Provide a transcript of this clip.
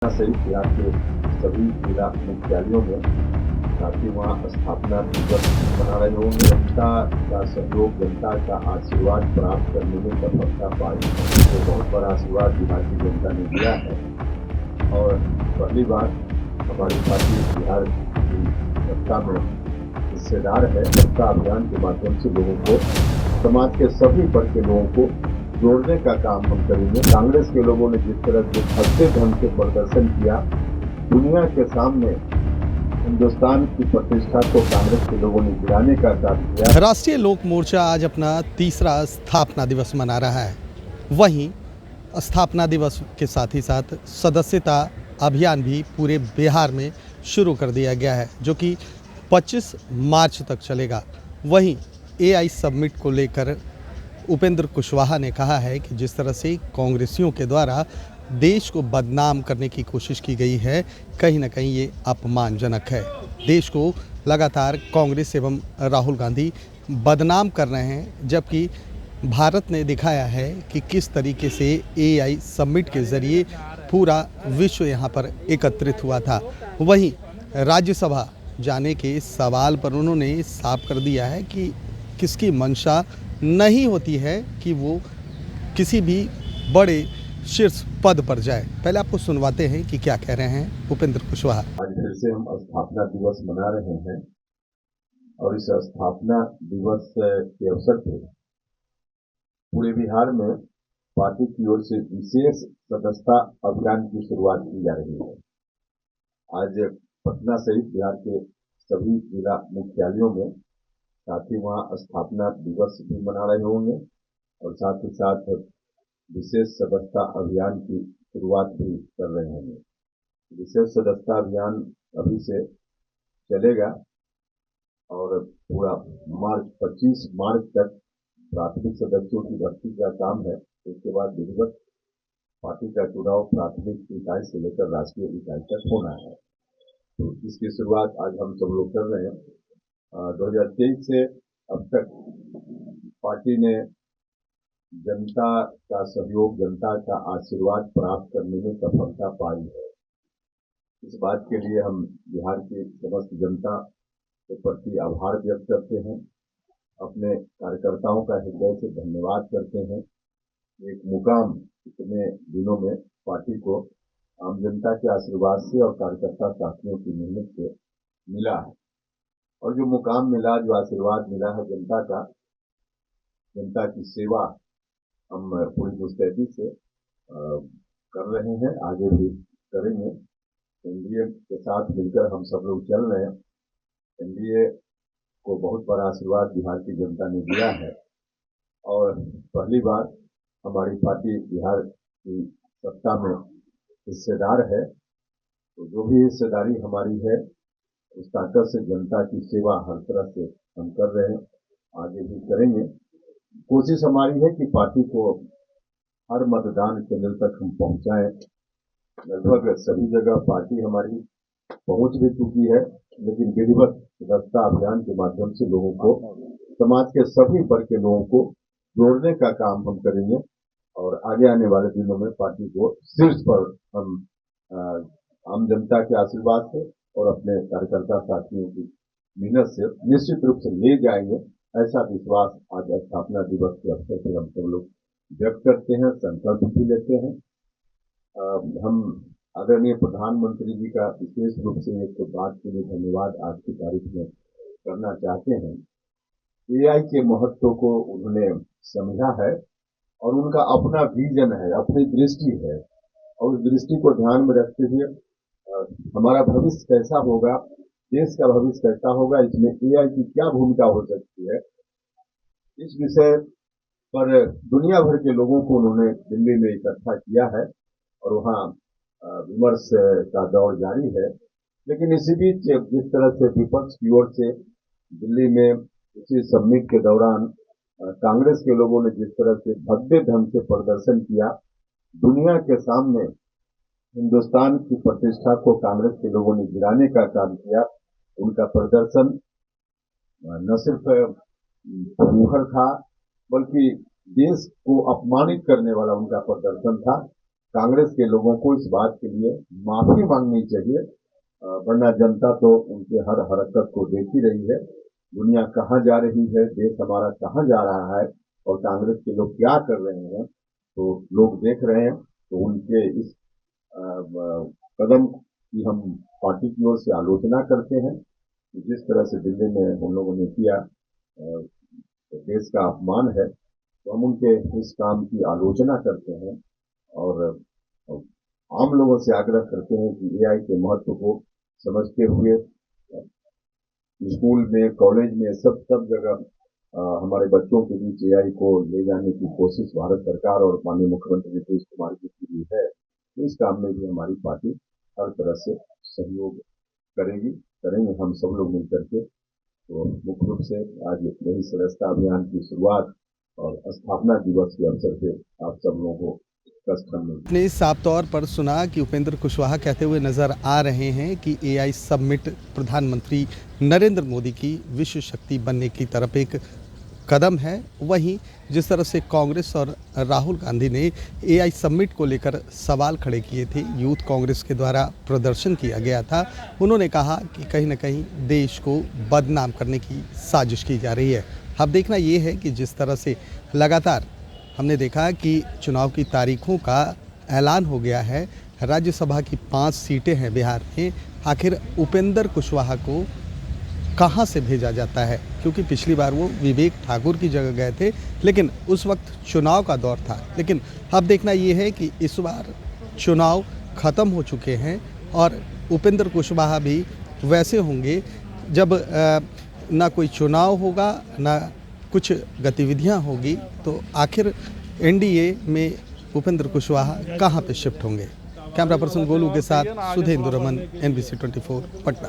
सहित बिहार के सभी जिला मुख्यालयों में साथ ही वहाँ स्थापना दिवस मना रहे होंगे। जनता का सहयोग, जनता का आशीर्वाद प्राप्त करने में सफलता पाई तो बहुत बड़ा आशीर्वाद बिहार की जनता ने दिया है और पहली बार हमारी पार्टी बिहार की सत्ता में हिस्सेदार है। सत्ता अभियान के माध्यम से लोगों को, समाज के सभी वर्ग के लोगों को जोड़ने का काम हम करेंगे। कांग्रेस के लोगों ने जिस तरह से भद्दे ढंग से प्रदर्शन किया, दुनिया के सामने हिंदुस्तान की प्रतिष्ठा को कांग्रेस के लोगों ने गिराने का काम किया। राष्ट्रीय लोक मोर्चा आज अपना तीसरा स्थापना दिवस मना रहा है। वहीं स्थापना दिवस के साथ ही साथ सदस्यता अभियान भी पूरे बिहार में शुरू कर दिया गया है, जो कि 25 मार्च तक चलेगा। वहीं एआई समिट को लेकर उपेंद्र कुशवाहा ने कहा है कि जिस तरह से कांग्रेसियों के द्वारा देश को बदनाम करने की कोशिश की गई है, कहीं ना कहीं ये अपमानजनक है। देश को लगातार कांग्रेस एवं राहुल गांधी बदनाम कर रहे हैं, जबकि भारत ने दिखाया है कि किस तरीके से एआई समिट के ज़रिए पूरा विश्व यहाँ पर एकत्रित हुआ था। वहीं राज्यसभा जाने के सवाल पर उन्होंने साफ कर दिया है कि किसकी मंशा नहीं होती है कि वो किसी भी बड़े शीर्ष पद पर जाए। पहले आपको सुनवाते हैं कि क्या कह रहे हैं उपेंद्र कुशवाहा। आज फिर से हम स्थापना दिवस मना रहे हैं और इस स्थापना दिवस के अवसर पर पूरे बिहार में पार्टी की ओर से विशेष सदस्यता अभियान की शुरुआत की जा रही है। आज पटना सहित बिहार के सभी जिला मुख्यालयों में साथ ही वहाँ स्थापना दिवस भी मना रहे होंगे और साथ ही साथ विशेष सदस्यता अभियान की शुरुआत भी कर रहे होंगे। विशेष सदस्यता अभियान अभी से चलेगा और पूरा 25 मार्च तक प्राथमिक सदस्यों की भर्ती का काम है। उसके बाद विधिवत पार्टी का चुनाव प्राथमिक इकाई से लेकर राष्ट्रीय इकाई तक होना है। तो इसकी शुरुआत आज हम सब लोग कर रहे हैं। 2023 से अब तक पार्टी ने जनता का सहयोग, जनता का आशीर्वाद प्राप्त करने में सफलता पाई है। इस बात के लिए हम बिहार की समस्त जनता के प्रति आभार व्यक्त करते हैं, अपने कार्यकर्ताओं का हृदय से धन्यवाद करते हैं। एक मुकाम इतने दिनों में पार्टी को आम जनता के आशीर्वाद से और कार्यकर्ता साथियों की मेहनत से मिला है और जो मुकाम मिला, जो आशीर्वाद मिला है जनता का, जनता की सेवा हम पूरी मुस्तैदी से कर रहे हैं, आगे भी करेंगे। एनडीए के साथ मिलकर हम सब लोग चल रहे हैं। एनडीए को बहुत बड़ा आशीर्वाद बिहार की जनता ने दिया है और पहली बार हमारी पार्टी बिहार की सत्ता में हिस्सेदार है। तो जो भी हिस्सेदारी हमारी है, उस ताकत से जनता की सेवा हर तरह से हम कर रहे हैं, आगे भी करेंगे। कोशिश हमारी है कि पार्टी को हर मतदान केंद्र तक हम पहुंचाएं। लगभग सभी जगह पार्टी हमारी पहुंच भी चुकी है, लेकिन विधिवत सदस्यता अभियान के माध्यम से लोगों को, समाज के सभी वर्ग के लोगों को जोड़ने का काम हम करेंगे और आगे आने वाले दिनों में पार्टी को शीर्ष पर हम आम जनता के आशीर्वाद से और अपने कार्यकर्ता साथियों की मेहनत से निश्चित रूप से ले जाएंगे। ऐसा विश्वास आज स्थापना दिवस के अवसर पर हम सब लोग व्यक्त करते हैं, संकल्प भी लेते हैं। हम आदरणीय प्रधानमंत्री जी का विशेष रूप से एक बात के लिए धन्यवाद आज की तारीख में करना चाहते हैं। एआई के महत्व को उन्होंने समझा है और उनका अपना विजन है, अपनी दृष्टि है और उस दृष्टि को ध्यान में रखते हुए हमारा भविष्य कैसा होगा, देश का भविष्य कैसा होगा, इसमें एआई की क्या भूमिका हो सकती है, इस विषय पर दुनिया भर के लोगों को उन्होंने दिल्ली में इकट्ठा किया है और वहाँ विमर्श का दौर जारी है। लेकिन इसी बीच जिस तरह से विपक्ष की ओर से दिल्ली में इसी समिट के दौरान कांग्रेस के लोगों ने जिस तरह से भद्दे ढंग से प्रदर्शन किया, दुनिया के सामने हिंदुस्तान की प्रतिष्ठा को कांग्रेस के लोगों ने गिराने का काम किया। उनका प्रदर्शन न सिर्फ मुखर था, बल्कि देश को अपमानित करने वाला उनका प्रदर्शन था। कांग्रेस के लोगों को इस बात के लिए माफी मांगनी चाहिए, वरना जनता तो उनके हर हरकत को देख ही रही है। दुनिया कहाँ जा रही है, देश हमारा कहाँ जा रहा है और कांग्रेस के लोग क्या कर रहे हैं, तो लोग देख रहे हैं। तो उनके इस कदम की हम पार्टी की ओर से आलोचना करते हैं। जिस तरह से दिल्ली में हम लोगों ने किया, देश का अपमान है, तो हम उनके इस काम की आलोचना करते हैं और आम लोगों से आग्रह करते हैं कि एआई के महत्व को समझते हुए स्कूल में, कॉलेज में, सब जगह हमारे बच्चों के बीच एआई को ले जाने की कोशिश भारत सरकार और माननीय मुख्यमंत्री नीतीश कुमार की हुई है। तो इस काम में भी हमारी पार्टी हर तरह से सहयोग करेंगे हम सब लोग मिलकर के। तो मुख्य रूप से आज यही सदस्यता अभियान की शुरुआत और स्थापना दिवस के अवसर पे आप सब लोगों को ने साफ तौर पर सुना कि उपेंद्र कुशवाहा कहते हुए नजर आ रहे हैं कि एआई समिट प्रधानमंत्री नरेंद्र मोदी की विश्व शक्ति बनने की तरफ एक कदम है। वहीं जिस तरह से कांग्रेस और राहुल गांधी ने एआई समिट को लेकर सवाल खड़े किए थे, यूथ कांग्रेस के द्वारा प्रदर्शन किया गया था, उन्होंने कहा कि कहीं ना कहीं देश को बदनाम करने की साजिश की जा रही है। अब देखना ये है कि जिस तरह से लगातार हमने देखा कि चुनाव की तारीखों का ऐलान हो गया है, राज्यसभा की 5 सीटें हैं बिहार में, आखिर उपेंद्र कुशवाहा को कहां से भेजा जाता है, क्योंकि पिछली बार वो विवेक ठाकुर की जगह गए थे, लेकिन उस वक्त चुनाव का दौर था। लेकिन अब देखना ये है कि इस बार चुनाव ख़त्म हो चुके हैं और उपेंद्र कुशवाहा भी वैसे होंगे जब ना कोई चुनाव होगा, ना कुछ गतिविधियां होगी, तो आखिर एनडीए में उपेंद्र कुशवाहा कहां पे शिफ्ट होंगे। कैमरा पर्सन गोलू के साथ सुधेंद्र रमन, NBC 24 पटना।